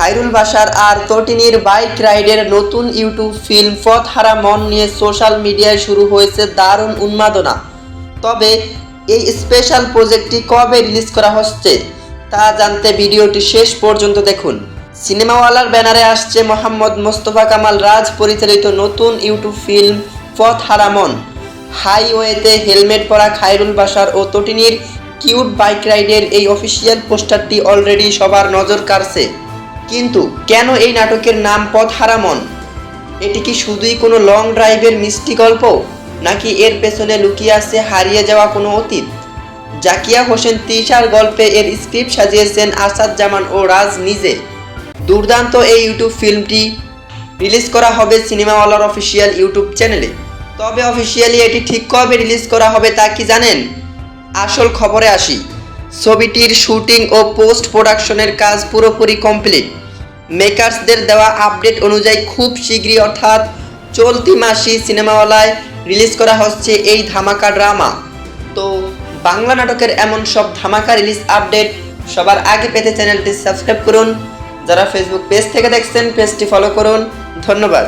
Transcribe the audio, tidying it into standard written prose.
খায়রুল বাশার আর তটিনীর bike রাইডের নতুন YouTube film পথহারা মন নিয়ে সোশ্যাল মিডিয়ায় শুরু হয়েছে দারুণ উন্মাদনা। তবে এই স্পেশাল প্রজেক্টটি কবে রিলিজ করা হচ্ছে তা জানতে ভিডিওটি শেষ পর্যন্ত দেখুন। সিনেমাওয়ালার ব্যানারে আসছে মোহাম্মদ মোস্তফা কামাল রাজ পরিচালিত নতুন ইউটিউব ফিল্ম পথহারা মন। হাইওয়েতে হেলমেট পরা খায়রুল বাশার ও তটিনীর কিউট বাইক রাইডের এই অফিসিয়াল পোস্টারটি অলরেডি সবার নজর কাড়ছে। কিন্তু কেন এই নাটকের নাম পথহারা মন? এটি কি শুধুই কোনো লং ড্রাইভের মিষ্টি গল্প, নাকি এর পেছনে লুকিয়ে আছে হারিয়ে যাওয়া কোনো অতীত? জাকিয়া হোসেন তৃষার গল্পে এর স্ক্রিপ্ট সাজিয়েছেন আসাদ জামান ও রাজ নিজে। দুর্দান্ত এই ইউটিউব ফিল্মটি রিলিজ করা হবে সিনেমাওয়ালার অফিসিয়াল ইউটিউব চ্যানেলে। তবে অফিসিয়ালি এটি ঠিক কবে রিলিজ করা হবে তা কি জানেন? আসল খবরে আসি। ছবিটির শুটিং ও পোস্ট প্রোডাকশনের কাজ পুরোপুরি কমপ্লিট। মেকার্সদের দেওয়া আপডেট অনুযায়ী খুব শীঘ্রই অর্থাৎ চলতি মাসেই সিনেমাওয়ালায় রিলিজ করা হচ্ছে এই ধামাকা ড্রামা। তো বাংলা নাটকের এমন সব ধামাকা রিলিজ আপডেট সবার আগে পেতে চ্যানেলটি সাবস্ক্রাইব করুন। যারা ফেসবুক পেজ থেকে দেখছেন পেজটি ফলো করুন। ধন্যবাদ।